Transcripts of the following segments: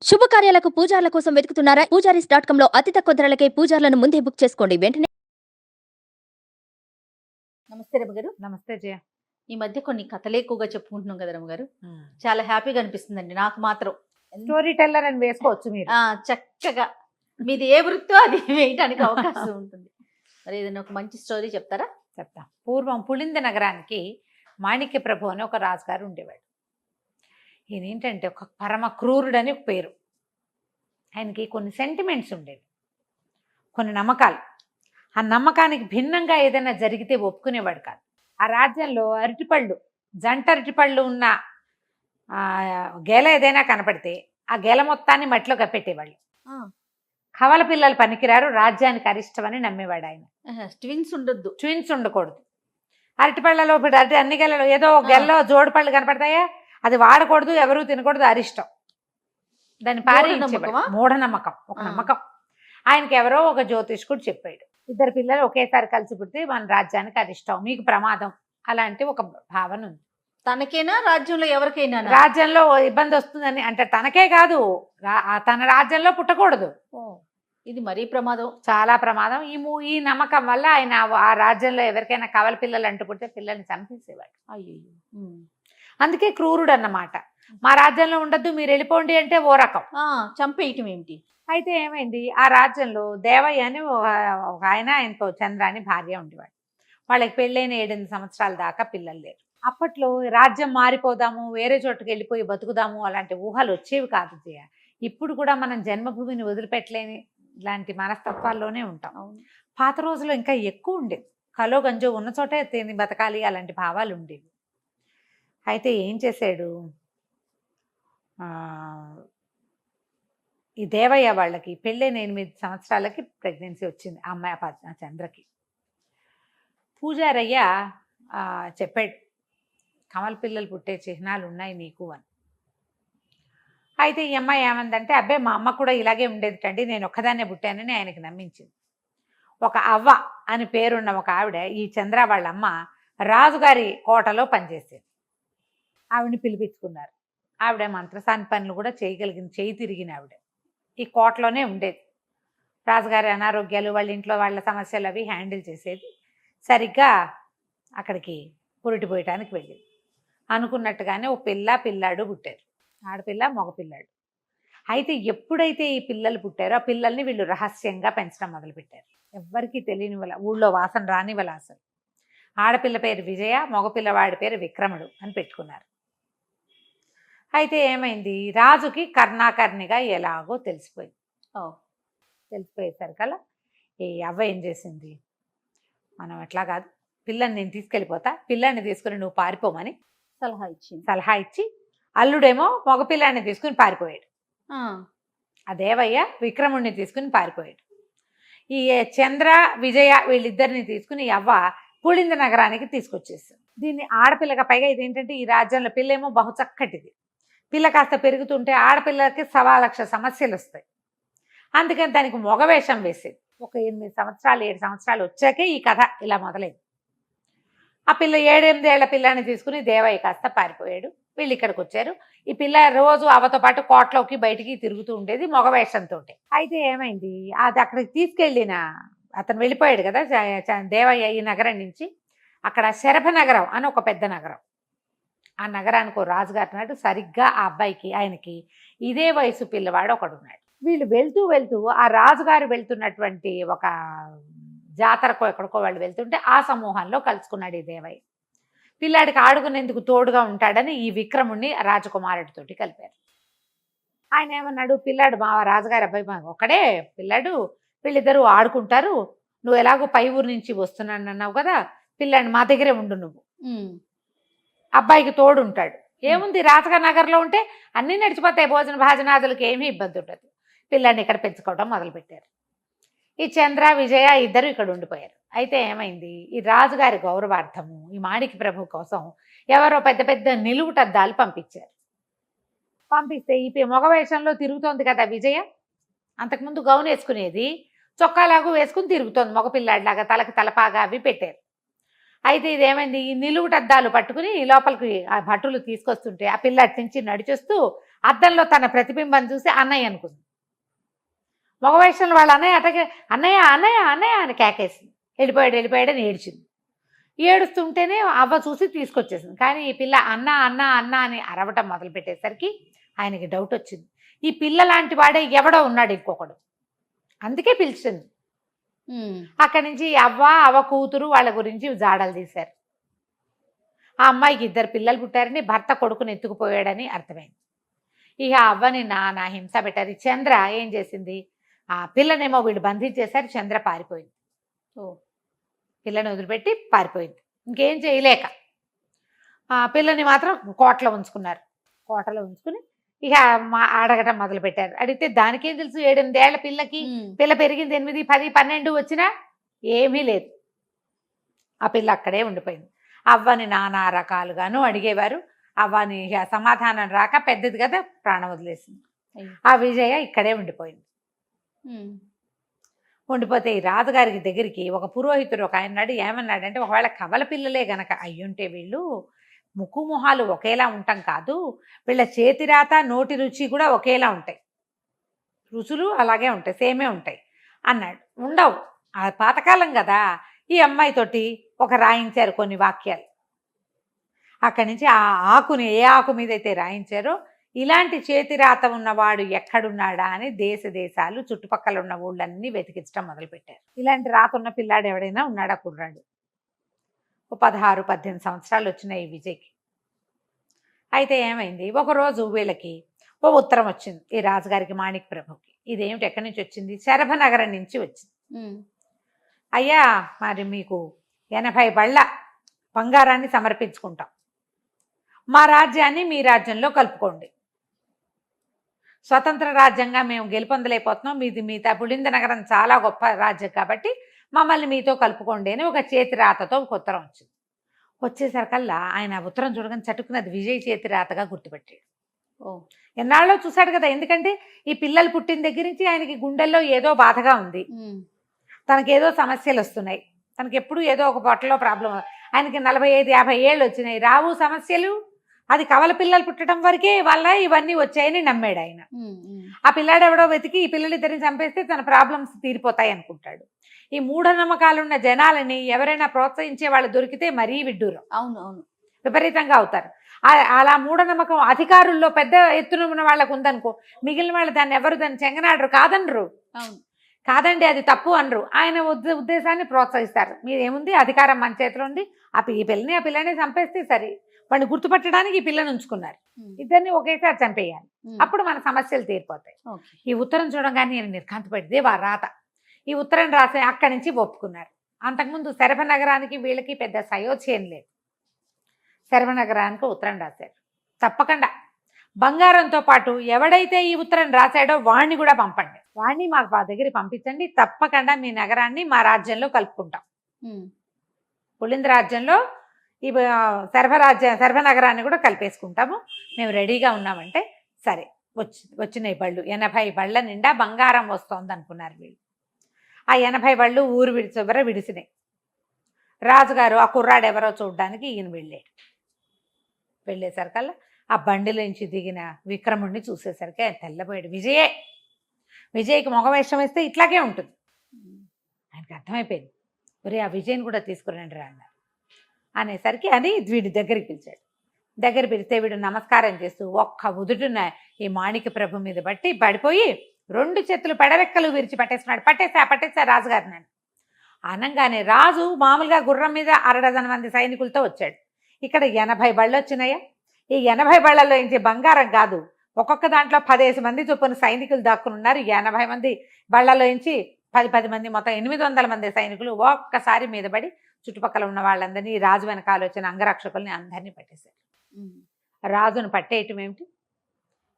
శుభకార్యాలకు పూజార్ల కోసం వెతుకుతున్నారా? పూజారీస్.com లో అతి తక్కువ ధరలకే పూజార్లను ముందే బుక్ చేసుకోండి. వెంటనే. నమస్తే రమ్మగారు. నమస్తే జయ. ఈ మధ్య కొన్ని కథలు ఎక్కువగా చెప్పుకుంటున్నాం కదా రమ్మగారు. చాలా హ్యాపీగా అనిపిస్తుందండి నాకు మాత్రం. స్టోరీ టెల్లర్ అని వేసుకోవచ్చు మీరు. చక్కగా మీది ఏ వృత్తో అది వేయటానికి అవకాశం ఉంటుంది. మరి ఏదైనా ఒక మంచి స్టోరీ చెప్తారా? చెప్తా. పూర్వం పులింద నగరానికి మాణిక్య ప్రభు అని ఒక రాజుగారు ఉండేవాడు. ఈయన ఏంటంటే ఒక పరమ క్రూరుడని ఒక పేరు. ఆయనకి కొన్ని సెంటిమెంట్స్ ఉండేవి, కొన్ని నమ్మకాలు. ఆ నమ్మకానికి భిన్నంగా ఏదైనా జరిగితే ఒప్పుకునేవాడు కాదు. ఆ రాజ్యంలో అరటిపళ్ళు, జంట అరటిపళ్ళు ఉన్న గేల ఏదైనా కనపడితే ఆ గేల మొత్తాన్ని మట్టిలో కప్పెట్టేవాళ్ళు. కవల పిల్లలు పనికిరారు, రాజ్యానికి అరిష్టమని నమ్మేవాడు ఆయన. ట్విన్స్ ఉండొద్దు, ట్విన్స్ ఉండకూడదు. అరటిపళ్ళలో అన్ని గెలలో ఏదో ఒక గెల్లో జోడు పళ్ళు కనపడతాయా, అది వాడకూడదు, ఎవరూ తినకూడదు, అరిష్టం. దాన్ని పారించేవాడు. మూఢనమ్మకం, ఒక నమ్మకం. ఆయనకి ఎవరో ఒక జ్యోతిష్కుడు చెప్పాడు, ఇద్దరు పిల్లలు ఒకేసారి కలిసి పుడితే మన రాజ్యానికి అరిష్టం, మీకు ప్రమాదం. అలాంటి ఒక భావన ఉంది. తనకైనా రాజ్యంలో ఎవరికైనా రాజ్యంలో ఇబ్బంది వస్తుందని అంటే తనకే కాదు, తన రాజ్యంలో పుట్టకూడదు. ఇది మరీ ప్రమాదం, చాలా ప్రమాదం. ఈ నమ్మకం వల్ల ఆయన ఆ రాజ్యంలో ఎవరికైనా కవల పిల్లలు అంటూ పుడితే పిల్లల్ని చంపేసేవాడు. అయ్యో, అందుకే క్రూరుడు అన్నమాట. మా రాజ్యంలో ఉండద్దు, మీరు వెళ్ళిపోండి అంటే ఓ రకం, చంపేయటం ఏమిటి. అయితే ఏమైంది, ఆ రాజ్యంలో దేవయ్య అని ఒక ఆయన, ఆయనతో చంద్ర అని భార్య ఉండేవాడు. వాళ్ళకి పెళ్ళైన 7-8 సంవత్సరాల దాకా పిల్లలు లేరు. అప్పట్లో రాజ్యం మారిపోదాము, వేరే చోటుకి వెళ్ళిపోయి బతుకుదాము అలాంటి ఊహలు వచ్చేవి కాదు జయ. ఇప్పుడు కూడా మనం జన్మభూమిని వదిలిపెట్టలేని ఇలాంటి మనస్తత్వాల్లోనే ఉంటాం. పాత రోజుల్లో ఇంకా ఎక్కువ ఉండేది. కలో గంజో ఉన్న చోటే తిని బతకాలి అలాంటి భావాలు ఉండేవి. అయితే ఏం చేశాడు, ఈ దేవయ్య వాళ్ళకి పెళ్ళైన 8 సంవత్సరాలకి ప్రెగ్నెన్సీ వచ్చింది ఆ అమ్మాయి చంద్రకి. పూజారయ్య చెప్పాడు, కమల పిల్లలు పుట్టే చిహ్నాలు ఉన్నాయి నీకు అని. అయితే ఈ అమ్మాయి ఏమందంటే, అబ్బాయి మా అమ్మ కూడా ఇలాగే ఉండేదిటండి, నేను ఒక్కదాన్నే పుట్టానని ఆయనకి నమ్మించింది. ఒక అవ్వ అని పేరున్న ఒక ఆవిడ, ఈ చంద్ర వాళ్ళ అమ్మ రాజుగారి కోటలో పనిచేసేది. ఆవిడని పిలిపించుకున్నారు. ఆవిడ మంత్రసాని పనులు కూడా చేయగలిగింది, చేయి తిరిగిన ఆవిడ. ఈ కోటలోనే ఉండేది. రాజుగారి అనారోగ్యాలు, వాళ్ళ ఇంట్లో వాళ్ళ సమస్యలు అవి హ్యాండిల్ చేసేది. సరిగ్గా అక్కడికి పురిటిపోయటానికి వెళ్ళింది. అనుకున్నట్టుగానే ఓ పిల్లాడు పుట్టారు, ఆడపిల్ల మగపిల్లాడు. అయితే ఎప్పుడైతే ఈ పిల్లలు పుట్టారో ఆ పిల్లల్ని వీళ్ళు రహస్యంగా పెంచడం మొదలుపెట్టారు. ఎవ్వరికీ తెలియని వాళ్ళ, ఊళ్ళో వాసన రాని వాళ్ళ. అసలు ఆడపిల్ల పేరు విజయ, మగపిల్లవాడి పేరు విక్రముడు అని పెట్టుకున్నారు. అయితే ఏమైంది, రాజుకి కర్ణాకర్ణిగా ఎలాగో తెలిసిపోయింది. తెలిసిపోయేసరికల్లా ఈ అవ్వ ఏం చేసింది, మనం ఎట్లా కాదు, పిల్లని నేను తీసుకెళ్ళిపోతా, పిల్లాన్ని తీసుకుని నువ్వు పారిపోమని సలహా ఇచ్చి అల్లుడేమో మగపిల్లాన్ని తీసుకుని పారిపోయాడు. ఆ దేవయ్య విక్రముడిని తీసుకుని పారిపోయాడు. ఈ చంద్ర విజయ వీళ్ళిద్దరిని తీసుకుని అవ్వ పులింద నగరానికి తీసుకొచ్చేస్తుంది. దీన్ని ఆడపిల్లగా, పైగా ఇదేంటంటే ఈ రాజ్యంలో పిల్లేమో బహు చక్కటిది. పిల్ల కాస్త పెరుగుతుంటే ఆడపిల్లలకి 1,00,000 సమస్యలు వస్తాయి. అందుకని దానికి మగవేషం వేసేది. ఒక 8 సంవత్సరాలు 7 సంవత్సరాలు వచ్చాకే ఈ కథ ఇలా మొదలైంది. ఆ పిల్ల 7-8 ఏళ్ల పిల్లాన్ని తీసుకుని దేవయ్య కాస్త పారిపోయాడు. వీళ్ళు ఇక్కడికి వచ్చారు. ఈ పిల్ల రోజు అవతో పాటు కోటలోకి బయటికి తిరుగుతూ ఉండేది మగవేషంతో. అయితే ఏమైంది, అది అక్కడికి తీసుకెళ్ళిన అతను వెళ్ళిపోయాడు కదా దేవయ్య ఈ నగరం నుంచి. అక్కడ శరభ నగరం అని ఒక పెద్ద నగరం. ఆ నగరానికి ఒక రాజుగారు ఉన్నాడు. సరిగ్గా ఆ అబ్బాయికి ఆయనకి ఇదే వయసు పిల్లవాడు ఒకడున్నాడు. వీళ్ళు వెళ్తూ వెళ్తూ ఆ రాజుగారు వెళ్తున్నటువంటి ఒక జాతరకో ఎక్కడికో వాళ్ళు వెళ్తుంటే ఆ సమూహంలో కలుసుకున్నాడు ఈ దేవయ్య. పిల్లాడికి ఆడుకునేందుకు తోడుగా ఉంటాడని ఈ విక్రముణ్ణి రాజకుమారుడితోటి కలిపారు. ఆయన ఏమన్నాడు, పిల్లాడు మా రాజుగారి అబ్బాయి ఒకడే పిల్లాడు, వీళ్ళిద్దరూ ఆడుకుంటారు, నువ్వు ఎలాగో పై ఊరు నుంచి వస్తున్నాను అన్నావు కదా, పిల్లాడిని మా దగ్గరే ఉండు, నువ్వు అబ్బాయికి తోడు ఉంటాడు. ఏముంది, రాజగారి నగర్లో ఉంటే అన్నీ నడిచిపోతాయి, భోజన భాజనాదులకి ఏమీ ఇబ్బంది ఉండదు. పిల్లాడిని ఇక్కడ పెంచుకోవడం మొదలుపెట్టారు. ఈ చంద్ర విజయ ఇద్దరు ఇక్కడ ఉండిపోయారు. అయితే ఏమైంది, ఈ రాజుగారి గౌరవార్థము ఈ మాణిక్య ప్రభు కోసం ఎవరో పెద్ద పెద్ద నిలువుటద్దాలు పంపించారు. పంపిస్తే ఈ మగవేషంలో తిరుగుతోంది కదా విజయ, అంతకుముందు గౌన్ వేసుకునేది, చొక్కాలాగు వేసుకుని తిరుగుతోంది మగపిల్లాడిలాగా, తలకి తలపాగా అవి పెట్టారు. అయితే ఇదేమైంది, ఈ నిలువుటద్దాలు పట్టుకుని లోపలికి ఆ భటులు తీసుకొస్తుంటే ఆ పిల్ల అటు నుంచి నడిచొస్తూ అద్దంలో తన ప్రతిబింబం చూసి అన్నయ్య అనుకుంది. మగ వయసులో వాళ్ళ అన్నయ్య అటకే అన్నయ్య అన్నయ్య అన్నయ్య అని కేకేసింది. వెళ్ళిపోయాడని ఏడ్చింది. ఏడుస్తుంటేనే అవ్వ చూసి తీసుకొచ్చేసింది. కానీ ఈ పిల్ల అన్న అన్న అన్న అని అరవటం మొదలు పెట్టేసరికి ఆయనకి డౌట్ వచ్చింది. ఈ పిల్ల లాంటి వాడే ఎవడో ఉన్నాడు ఇంకొకడు, అందుకే పిలిచింది. అక్కడి నుంచి అవ్వ కూతురు వాళ్ళ గురించి జాడలు తీశారు. ఆ అమ్మాయికి 2 పిల్లలు పుట్టారని, భర్త కొడుకుని ఎత్తుకుపోయాడని అర్థమైంది. ఇక అవ్వని నానా హింస పెట్టారు. చంద్ర ఏం చేసింది, ఆ పిల్లనేమో వీళ్ళు బంధించేశారు. చంద్ర పారిపోయింది. పిల్లని వదిలిపెట్టి పారిపోయింది. ఇంకేం చేయలేక ఆ పిల్లని మాత్రం కోటలో ఉంచుకున్నారు. కోటలో ఉంచుకుని ఇక అడగటం మొదలు పెట్టారు. అడిగితే దానికేం తెలుసు, 7-8 ఏళ్ల పిల్లకి, పిల్ల పెరిగింది 8, 10, 12 వచ్చినా ఏమీ లేదు. ఆ పిల్ల అక్కడే ఉండిపోయింది. అవ్వని నానా రకాలుగాను అడిగేవారు. అవ్వని సమాధానం రాక పెద్దది కదా ప్రాణం వదిలేసింది. ఆ విజయ ఇక్కడే ఉండిపోయింది. ఉండిపోతే ఈ రాజుగారికి దగ్గరికి ఒక పురోహితుడు ఒక ఆయన ఏమన్నాడంటే, ఒకవేళ కవల పిల్లలే గనక అయ్యుంటే వీళ్ళు ముక్కు మొహాలు ఒకేలా ఉంటాం కాదు, వీళ్ళ చేతిరాత నోటి రుచి కూడా ఒకేలా ఉంటాయి, రుచులు అలాగే ఉంటాయి, సేమే ఉంటాయి అన్నాడు. ఉండవు, ఆ పాతకాలం కదా. ఈ అమ్మాయితోటి ఒక రాయించారు కొన్ని వాక్యాలు. అక్కడి నుంచి ఆ ఆకుని ఏ ఆకు మీద అయితే రాయించారో, ఇలాంటి చేతిరాత ఉన్నవాడు ఎక్కడున్నాడా అని దేశాలు చుట్టుపక్కల ఉన్న ఊళ్ళన్నీ వెతికించడం మొదలుపెట్టారు. ఇలాంటి రాత ఉన్న పిల్లాడు ఎవడైనా ఉన్నాడా కుర్రాడు. 16-18 సంవత్సరాలు వచ్చినాయి ఈ విజయ్కి. అయితే ఏమైంది, ఒకరోజు వీళ్ళకి ఓ ఉత్తరం వచ్చింది ఈ రాజుగారికి, మాణిక్ ప్రభుకి. ఇదేమిటి, ఎక్కడి నుంచి వచ్చింది, శరభనగరం నుంచి వచ్చింది. అయ్యా, మరి మీకు 80 బళ్ళ బంగారాన్ని సమర్పించుకుంటాం, మా రాజ్యాన్ని మీ రాజ్యంలో కలుపుకోండి. స్వతంత్ర రాజ్యంగా మేము గెలుపొందలేకపోతున్నాం, మిగతా పులింద నగరం చాలా గొప్ప రాజ్యం కాబట్టి మమ్మల్ని మీతో కలుపుకోండి అని ఒక చేతి రాతతో ఒక ఉత్తరం వచ్చింది. వచ్చేసరికల్లా ఆయన ఉత్తరం చూడగానే చటుకున్నది విజయ్ చేతి రాతగా గుర్తుపెట్టాడు. ఎన్నాళ్ళో చూశాడు కదా, ఎందుకంటే ఈ పిల్లలు పుట్టిన దగ్గర నుంచి ఆయనకి గుండెల్లో ఏదో బాధగా ఉంది, తనకేదో సమస్యలు వస్తున్నాయి, తనకి ఎప్పుడు ఏదో ఒక పొట్టలో ప్రాబ్లం. ఆయనకి 45-50 ఏళ్ళు వచ్చినాయి, రావు సమస్యలు. అది కవల పిల్లలు పుట్టడం వరకే వల్ల ఇవన్నీ వచ్చాయని నమ్మాడు ఆయన. ఆ పిల్లాడు ఎవడో వెతికి ఈ పిల్లలిద్దరిని చంపేస్తే తన ప్రాబ్లమ్స్ తీరిపోతాయి అనుకుంటాడు. ఈ మూఢనమ్మకాలున్న జనాలని ఎవరైనా ప్రోత్సహించే వాళ్ళు దొరికితే మరీ విడ్డూరం, అవును విపరీతంగా అవుతారు. అలా మూఢనమ్మకం అధికారుల్లో పెద్ద ఎత్తున ఉన్న వాళ్ళకు ఉందనుకో, మిగిలిన వాళ్ళు దాన్ని ఎవరు దాన్ని చెంగనాడరు, కాదనరు. కాదండి అది తప్పు అనరు. ఆయన ఉద్దేశాన్ని ప్రోత్సహిస్తారు. మీరేముంది, అధికారం మన చేతిలో ఉంది, ఈ పిల్లని చంపేస్తే సరే, వాడిని గుర్తుపట్టడానికి ఈ పిల్లని ఉంచుకున్నారు, ఇద్దరిని ఒకేసారి చంపేయాలి, అప్పుడు మన సమస్యలు తీరిపోతాయి. ఈ ఉత్తరం చూడగానే నేను నిర్ఘాంతపడితే వారి రాత. ఈ ఉత్తరం రాసి అక్కడి నుంచి ఒప్పుకున్నారు. అంతకుముందు శరభనగరానికి వీళ్ళకి పెద్ద సయోధ్యం లేదు. శరభనగరానికి ఉత్తరం రాశారు, తప్పకుండా బంగారంతో పాటు ఎవడైతే ఈ ఉత్తరం రాశాడో వాణ్ణి కూడా పంపండి, వాణ్ణి మాకు మా దగ్గర పంపించండి, తప్పకుండా మీ నగరాన్ని మా రాజ్యంలో కలుపుకుంటాం. పులింద రాజ్యంలో ఈ శరభనగరాన్ని కూడా కలిపేసుకుంటాము, మేము రెడీగా ఉన్నామంటే సరే. వచ్చినాయి బళ్ళు, 80 బళ్ళ నిండా బంగారం వస్తోంది అనుకున్నారు వీళ్ళు. ఆ 80 బళ్ళు ఊరు విడిసినాయి. రాజుగారు ఆ కుర్రాడు ఎవరో చూడడానికి ఈయన వెళ్ళేసరికల్లా ఆ బండిలోంచి దిగిన విక్రముడిని చూసేసరికి ఆయన తెల్లబోయాడు. విజయ్కి మగవేషం వేస్తే ఇట్లాగే ఉంటుంది. ఆయనకి అర్థమైపోయింది, ఒరే ఆ విజయ్ని కూడా తీసుకురండి రా అన్నారు. అనేసరికి అని వీడి దగ్గరికి పిలిచాడు. దగ్గర పిలిస్తే వీడు నమస్కారం చేస్తూ ఒక్క ఉదుటున ఈ మాణిక ప్రభు మీద పడిపోయి 2 చేతులు పెడరెక్కలు విరిచి పట్టేస్తున్నాడు. పట్టేసా రాజుగారిని అనగానే రాజు మామూలుగా గుర్రం మీద 60 మంది సైనికులతో వచ్చాడు. ఇక్కడ 80 బళ్ళు వచ్చినాయా? ఈ 80 బళ్ళల్లో ఇంటి బంగారం కాదు, ఒక్కొక్క దాంట్లో 15 మంది చొప్పున సైనికులు దాక్కుని ఉన్నారు. 80 మంది బళ్ళలో నుంచి 10 మంది, మొత్తం 800 మంది సైనికులు ఒక్కసారి మీద పడి చుట్టుపక్కల ఉన్న వాళ్ళందరినీ, రాజు వెనకాల వచ్చిన అంగరక్షకుల్ని అందరినీ పట్టేశారు. రాజును పట్టేయటం ఏమిటి,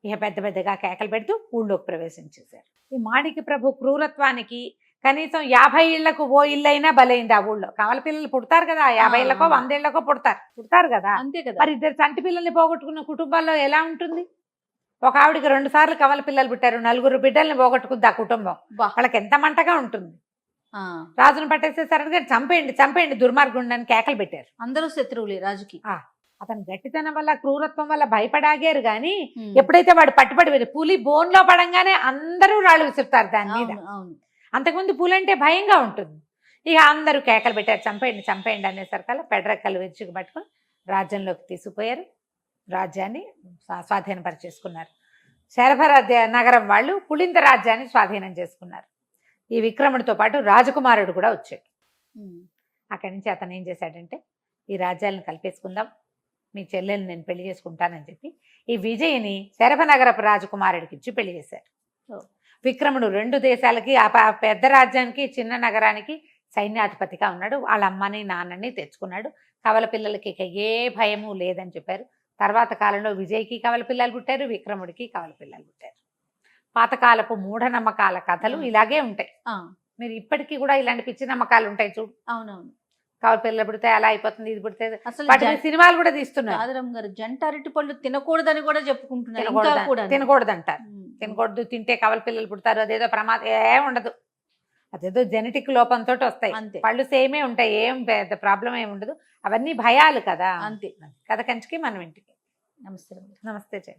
ఇక పెద్దగా కేకలు పెడుతూ ఊళ్ళోకి ప్రవేశించేశారు. ఈ మాణిక ప్రభు క్రూరత్వానికి కనీసం 50 ఇళ్లకు ఓ ఇల్లైనా బలైంది ఆ ఊళ్ళో. కవల పిల్లలు పుడతారు కదా, 50 ఇళ్లకో 100 ఇళ్లకో పుడతారు కదా, అంతే కదా. మరి 2 చంటి పిల్లల్ని పోగొట్టుకున్న కుటుంబాల్లో ఎలా ఉంటుంది? ఒక ఆవిడికి 2 సార్లు కవల పిల్లలు పుట్టారు, 4 బిడ్డల్ని పోగొట్టుకుంది ఆ కుటుంబం. వాళ్ళకి ఎంత మంటగా ఉంటుంది. రాజును పట్టేసేసరికి చంపేయండి దుర్మార్గుండని కేకలు పెట్టారు. అందరూ శత్రువులే రాజుకి. అతను గట్టితనం వల్ల క్రూరత్వం వల్ల భయపడాగారు కానీ ఎప్పుడైతే వాడు పట్టుబడి పులి బోన్లో పడంగానే అందరూ రాళ్ళు విసురుతారు దాని మీద. అవును, అవును. అంతకుముందు పులి అంటే భయంగా ఉంటుంది. ఇక అందరూ కేకలు పెట్టారు, చంపేయండి చంపేయండి అనేసరికల్లా పెడరెక్కలు విరుచుకు పట్టుకొని రాజ్యంలోకి తీసుకుపోయారు. రాజ్యాన్ని స్వాధీనపరిచేసుకున్నారు. శరభర నగరం వాళ్ళు పులింద రాజ్యాన్ని స్వాధీనం చేసుకున్నారు. ఈ విక్రముడితో పాటు రాజకుమారుడు కూడా వచ్చాడు. అక్కడి నుంచి అతను ఏం చేశాడంటే, ఈ రాజ్యాలను కలిపేసుకుందాం, మీ చెల్లెల్ని నేను పెళ్లి చేసుకుంటానని చెప్పి ఈ విజయ్ని శరభనగరపు రాజకుమారుడికి ఇచ్చి పెళ్లి చేశారు. విక్రముడు 2 దేశాలకి ఆ పెద్ద రాజ్యానికి చిన్న నగరానికి సైన్యాధిపతిగా ఉన్నాడు. వాళ్ళ అమ్మని నాన్నని తెచ్చుకున్నాడు. కవల పిల్లలకి ఇక ఏ భయము లేదని చెప్పారు. తర్వాత కాలంలో విజయ్కి కవల పిల్లలు పుట్టారు, విక్రముడికి కవల పిల్లలు పుట్టారు. పాతకాలపు మూఢనమ్మకాల కథలు ఇలాగే ఉంటాయి. మీరు ఇప్పటికీ కూడా ఇలాంటి పిచ్చి నమ్మకాలు ఉంటాయి చూడు. అవునవును. కవల పిల్లలు పుడితే అలా అయిపోతుంది, ఇది పుడితే అసలు వాటి సినిమాలు కూడా తీస్తున్నారు. రాజారాం గారు జంట అరటి పళ్ళు తినకూడదని కూడా చెప్పుకుంటున్నారు. ఇంకా కూడా తినకూడదు అంటారు. తినకూడదు, తింటే కవల పిల్లలు పుడతారు, అదేదో ప్రమాదం ఏముండదు, అదేదో జెనెటిక్ లోపంతో వస్తాయి. అంతే. పళ్ళు సేమే ఉంటాయి, ఏం పెద్ద ప్రాబ్లం ఏమి ఉండదు. అవన్నీ భయాలు కదా. అంతే. కథ కంచికి మనం ఇంటికి. నమస్తే. నమస్తే జయ.